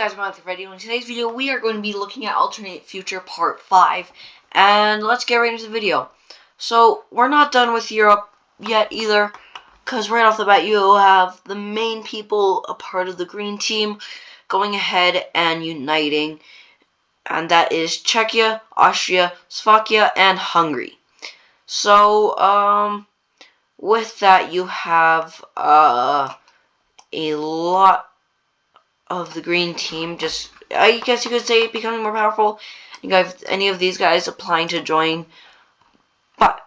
guys, I'm Freddy. In today's video, we are going to be looking at Alternate Future Part 5. And let's get right into the video. So, we're not done with Europe yet either, because right off the bat, you have the main people, a part of the green team, going ahead and uniting. And that is Czechia, Austria, Slovakia, and Hungary. So, with that, you have a lot of the green team, just, I guess you could say, becoming more powerful. You have any of these guys applying to join. But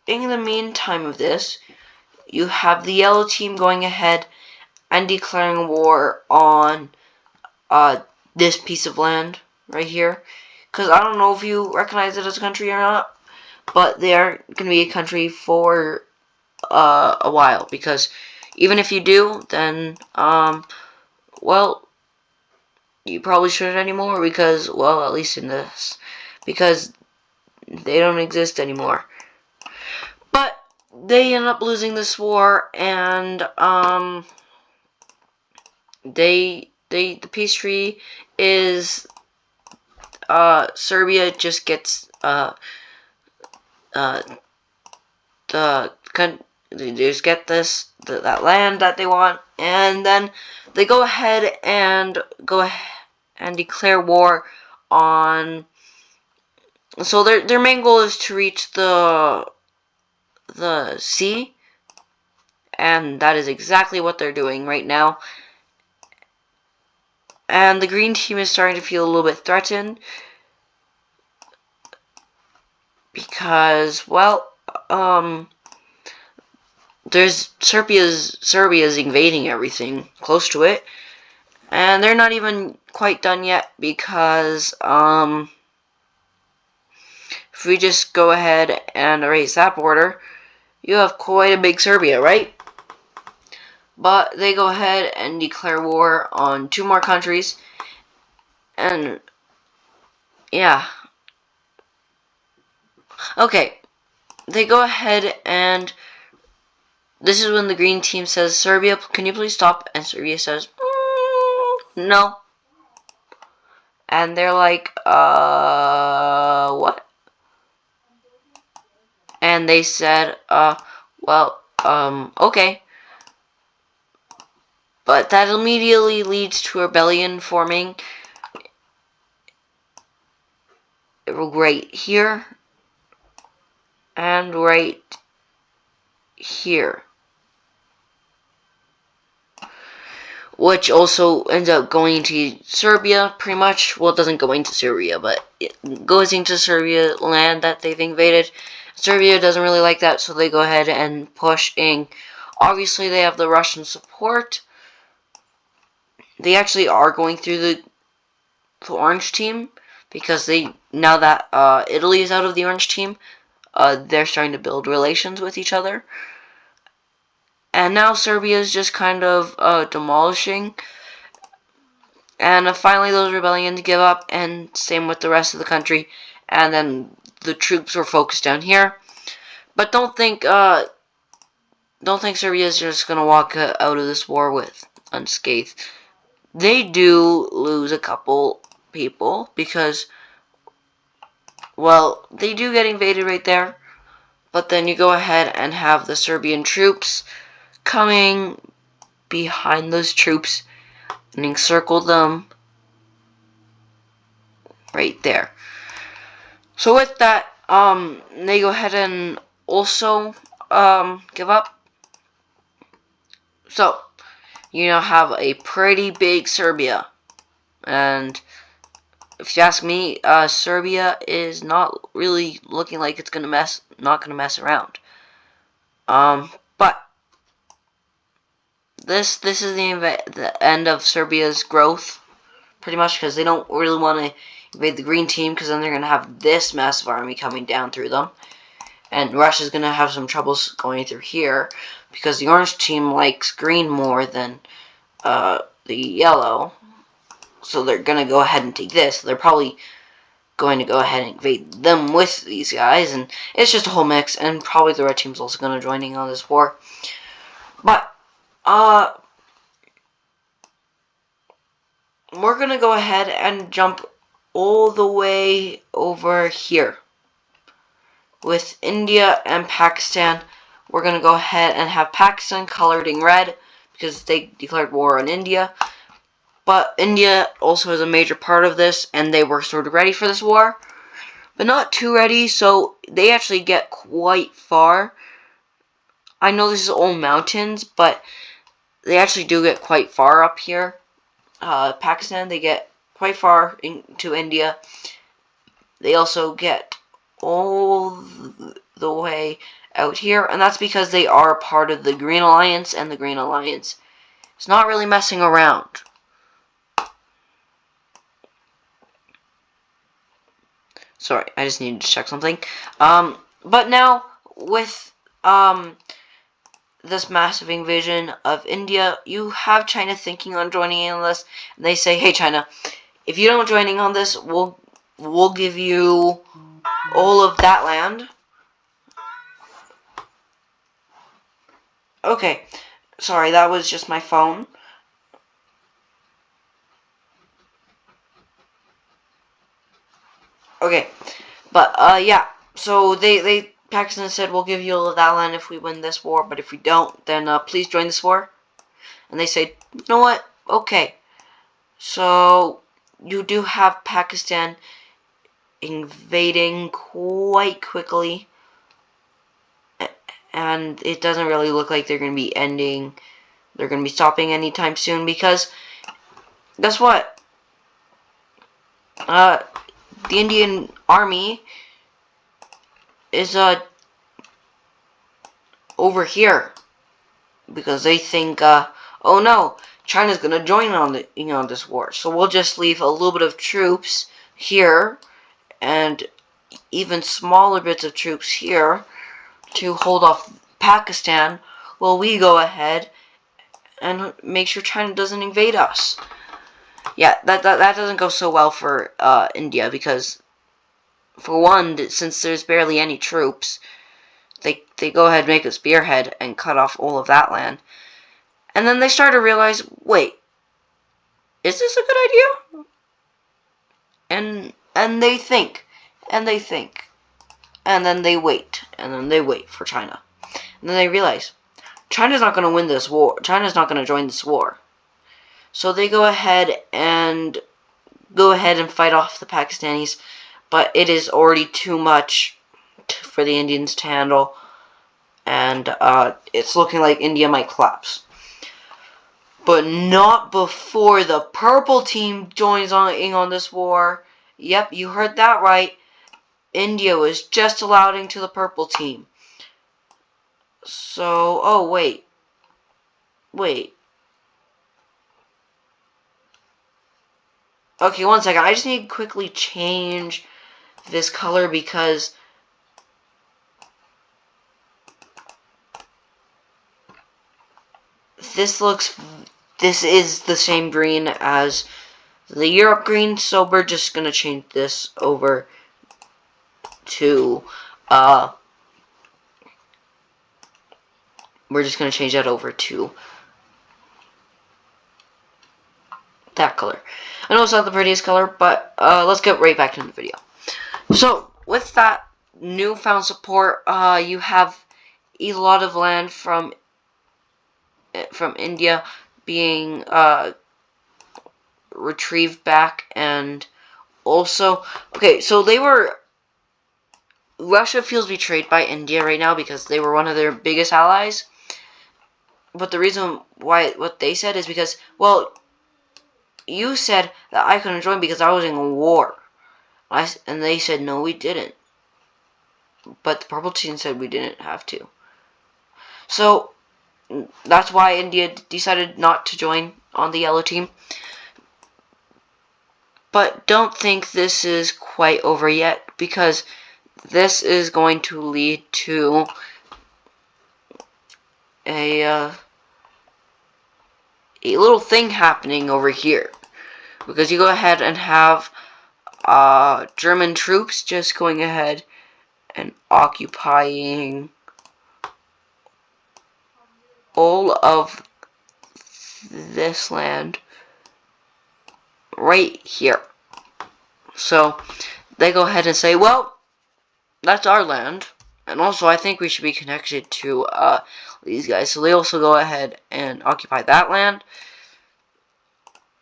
in the meantime of this, you have the yellow team going ahead and declaring war on this piece of land right here. Because I don't know if you recognize it as a country or not, but they're going to be a country for a while. Because even if you do, then well, you probably shouldn't anymore because, well, at least in this, because they don't exist anymore. But they end up losing this war, and the peace treaty is Serbia just gets they just get that land that they want, and then they go ahead and declare war on. So their main goal is to reach the sea, and that is exactly what they're doing right now. And the green team is starting to feel a little bit threatened because, well, there's Serbia's invading everything close to it, and they're not even quite done yet because if we just go ahead and erase that border, you have quite a big Serbia, right? But they go ahead and declare war on 2 more countries, and yeah. Okay, they go ahead and this is when the green team says, Serbia, can you please stop? And Serbia says, no. And they're like, what? And they said, well, okay. But that immediately leads to a rebellion forming right here and right here, which also ends up going to Serbia, pretty much. Well, it doesn't go into Syria, but it goes into Serbia land that they've invaded. Serbia doesn't really like that, so they go ahead and push in. Obviously, they have the Russian support. They actually are going through the orange team, because now that Italy is out of the orange team, they're starting to build relations with each other. And now Serbia is just kind of demolishing. And finally those rebellions give up, and same with the rest of the country. And then the troops were focused down here. But don't think Serbia is just going to walk out of this war with unscathed. They do lose a couple people because, well, they do get invaded right there. But then you go ahead and have the Serbian troops coming behind those troops and encircle them right there. So with that, they go ahead and also give up. So you now have a pretty big Serbia, and if you ask me, Serbia is not really looking like it's not gonna mess around. But this is the end of Serbia's growth, pretty much, because they don't really want to invade the green team, because then they're gonna have this massive army coming down through them, and Russia's gonna have some troubles going through here, because the orange team likes green more than the yellow. So they're going to go ahead and take this. They're probably going to go ahead and invade them with these guys. And it's just a whole mix. And probably the red team's also going to join in on this war. But, we're gonna go ahead and jump all the way over here with India and Pakistan. We're gonna go ahead and have Pakistan colored in red because they declared war on India. But India also is a major part of this, and they were sort of ready for this war, but not too ready, so they actually get quite far. I know this is all mountains, but they actually do get quite far up here. Pakistan, they get quite far into India. They also get all the way out here, and that's because they are part of the Green Alliance, and the Green Alliance is not really messing around. Sorry, I just needed to check something. But now, with this massive invasion of India, you have China thinking on joining in on this, and they say, hey China, if you don't join in on this, we'll give you all of that land. Okay, sorry, that was just my phone. Okay, but yeah, so Pakistan said we'll give you all of that land if we win this war, but if we don't, then please join this war. And they say, you know what? Okay. So you do have Pakistan invading quite quickly, and it doesn't really look like they're going to be stopping anytime soon, because guess what? The Indian army is over here because they think, oh no, China's gonna join on this war, so we'll just leave a little bit of troops here and even smaller bits of troops here to hold off Pakistan while we go ahead and make sure China doesn't invade us. Yeah, that doesn't go so well for India, because for one, since there's barely any troops, they go ahead and make a spearhead and cut off all of that land. And then they start to realize, wait, is this a good idea? And they think, and they think, and then they wait, and then they wait for China. And then they realize, China's not going to win this war. China's not going to join this war. So they go ahead and fight off the Pakistanis, but it is already too much for the Indians to handle, and it's looking like India might collapse. But not before the purple team joins on this war. Yep, you heard that right. India was just allowed into the purple team. So, oh wait. Okay, one second. I just need to quickly change this color because this is the same green as the Europe green, so we're just gonna change this over to we're just gonna change that over to that color. I know it's not the prettiest color, but let's get right back into the video. So with that newfound support, you have a lot of land from India being retrieved back, and also, okay, so Russia feels betrayed by India right now because they were one of their biggest allies. But the reason why, what they said is because, well, you said that I couldn't join because I was in a war. And they said, no, we didn't. But the purple team said we didn't have to. So, that's why India decided not to join on the yellow team. But don't think this is quite over yet, because this is going to lead to a little thing happening over here. Because you go ahead and have German troops just going ahead and occupying all of this land right here. So they go ahead and say, well, that's our land. And also, I think we should be connected to these guys. So they also go ahead and occupy that land.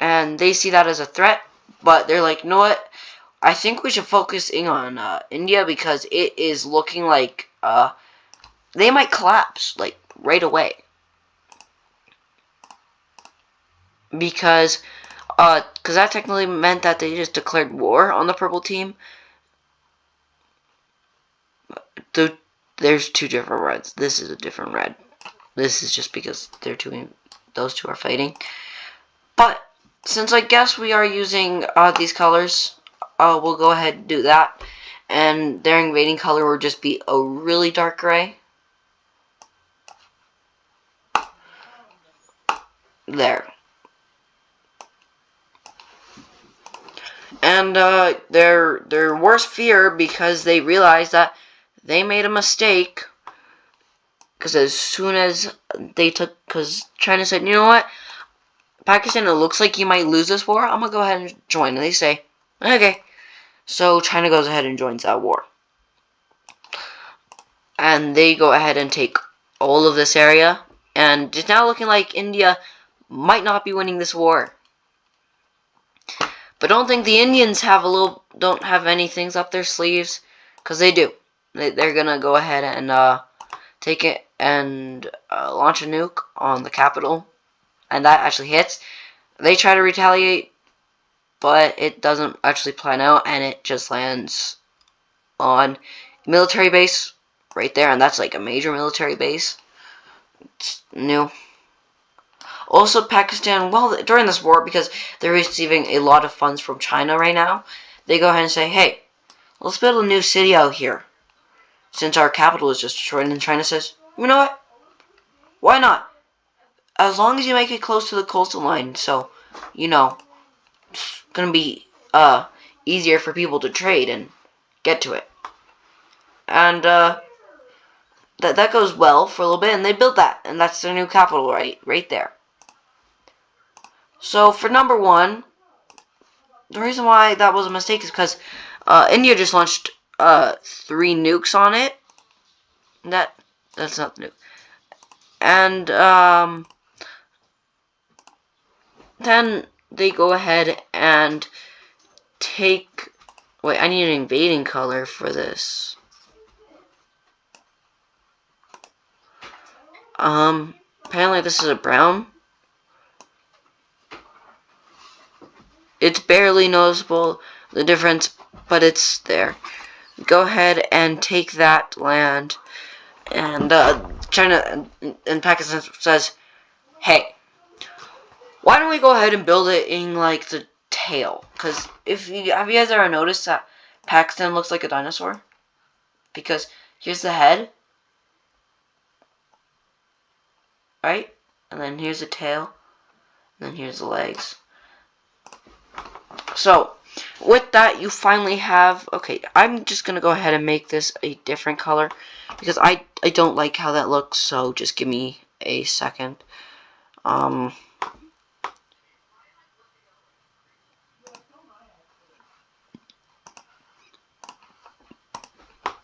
And they see that as a threat. But they're like, you know what? I think we should focus in on India because it is looking like they might collapse, like, right away. Because that technically meant that they just declared war on the purple team. There's two different reds. This is a different red. This is just because those two are fighting. But since I guess we are using these colors, we'll go ahead and do that. And their invading color will just be a really dark gray. There. And their worst fear, because they realize that they made a mistake. Because as soon as they took, because China said, you know what, Pakistan, it looks like you might lose this war. I'm gonna go ahead and join. And they say, okay. So China goes ahead and joins that war. And they go ahead and take all of this area. And it's now looking like India might not be winning this war. But don't think the Indians don't have any things up their sleeves, because they do. They're gonna go ahead and take it and launch a nuke on the capital, and that actually hits. They try to retaliate, but it doesn't actually plan out, and it just lands on a military base right there, and that's like a major military base. It's new. Also, Pakistan, well, during this war, because they're receiving a lot of funds from China right now, they go ahead and say, hey, let's build a new city out here, since our capital is just destroyed. And China says, you know what? Why not? As long as you make it close to the coastal line, so, you know, it's going to be easier for people to trade and get to it. And that goes well for a little bit, and they built that, and that's their new capital right there. So for number one, the reason why that was a mistake is because India just launched 3 nukes on it. That's not the nuke. And then they go ahead and take. Wait, I need an invading color for this. Apparently this is a brown. It's barely noticeable, the difference, but it's there. Go ahead and take that land. And China and Pakistan says, hey, why don't we go ahead and build it in, like, the tail? Because have you guys ever noticed that Pakistan looks like a dinosaur? Because here's the head. Right? And then here's the tail. And then here's the legs. So, with that, you finally have... Okay, I'm just going to go ahead and make this a different color, because I don't like how that looks, so just give me a second.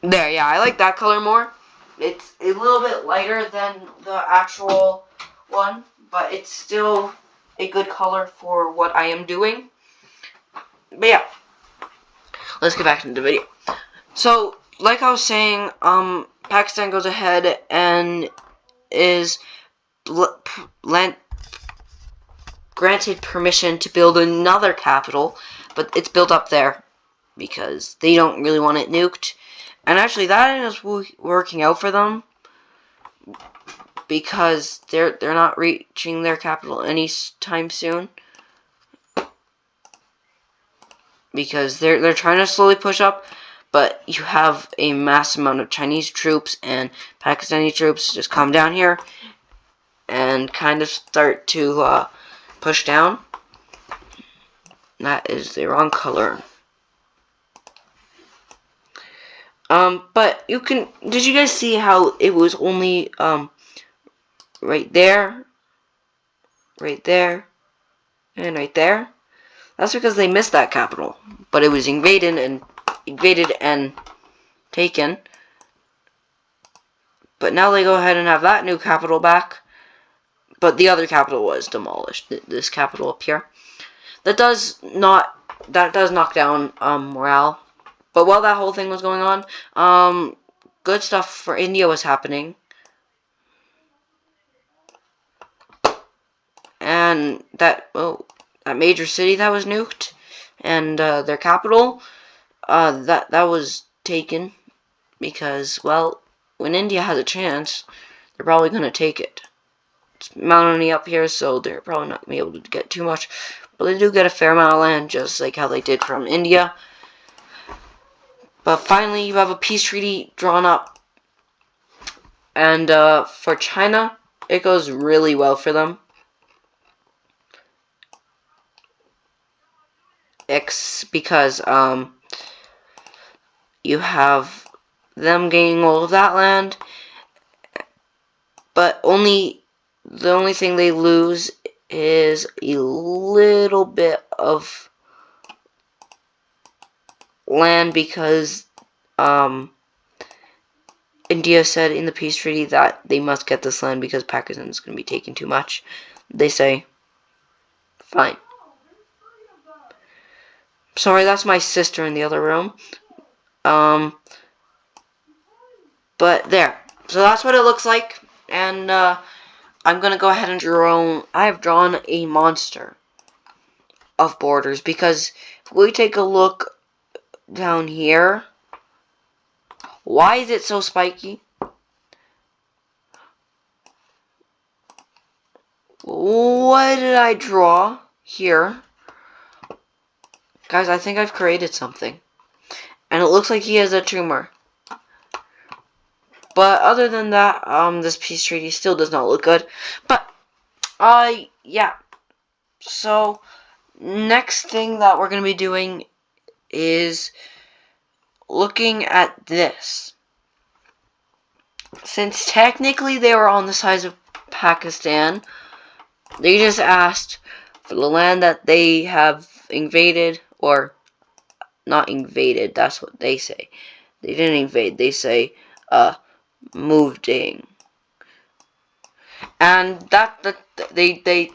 There, yeah, I like that color more. It's a little bit lighter than the actual one, but it's still a good color for what I am doing. But yeah, let's get back into the video. So, like I was saying, Pakistan goes ahead and is granted permission to build another capital, but it's built up there because they don't really want it nuked. And actually, that is working out for them, because they're not reaching their capital anytime soon. Because they're trying to slowly push up, but you have a mass amount of Chinese troops and Pakistani troops just come down here and kind of start to push down. That is the wrong color. But you can. Did you guys see how it was only right there, and right there? That's because they missed that capital. But it was invaded and taken. But now they go ahead and have that new capital back. But the other capital was demolished. This capital up here. That does knock down morale. But while that whole thing was going on, good stuff for India was happening. And that major city that was nuked, and their capital, that was taken because, well, when India has a chance, they're probably going to take it. It's mountainy up here, so they're probably not going to be able to get too much, but they do get a fair amount of land, just like how they did from India. But finally, you have a peace treaty drawn up, and for China, it goes really well for them. Because you have them gaining all of that land, but the only thing they lose is a little bit of land because India said in the peace treaty that they must get this land because Pakistan is going to be taking too much. They say, fine. Sorry, that's my sister in the other room. But there. So that's what it looks like. And I'm going to go ahead and draw. I have drawn a monster of borders because if we take a look down here, why is it so spiky? What did I draw here? Guys, I think I've created something. And it looks like he has a tumor. But other than that, this peace treaty still does not look good. But, yeah. So, next thing that we're going to be doing is looking at this. Since technically they were on the size of Pakistan, they just asked for the land that they have invaded, or not invaded, that's what they say. They didn't invade, they say, moved in. And they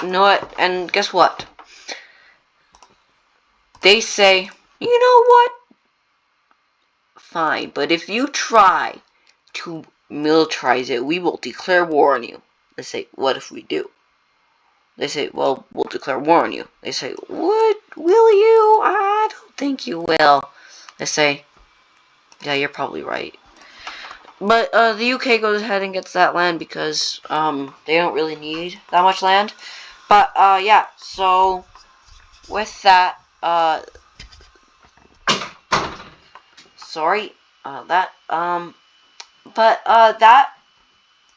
know it, and guess what? They say, you know what? Fine, but if you try to militarize it, we will declare war on you. They say, what if we do? They say, well, we'll declare war on you. They say, what? Will you? I don't think you will. They say, yeah, you're probably right. But the UK goes ahead and gets that land because they don't really need that much land. But yeah, so with that, sorry, that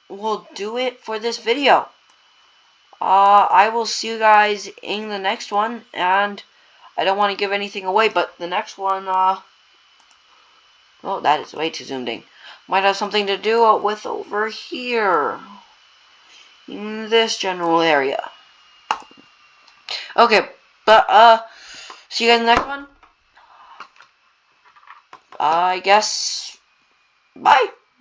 will do it for this video. I will see you guys in the next one, and I don't want to give anything away, but the next one, oh, that is way too zoomed in. Might have something to do with over here, in this general area. Okay, but, see you guys in the next one. I guess, bye.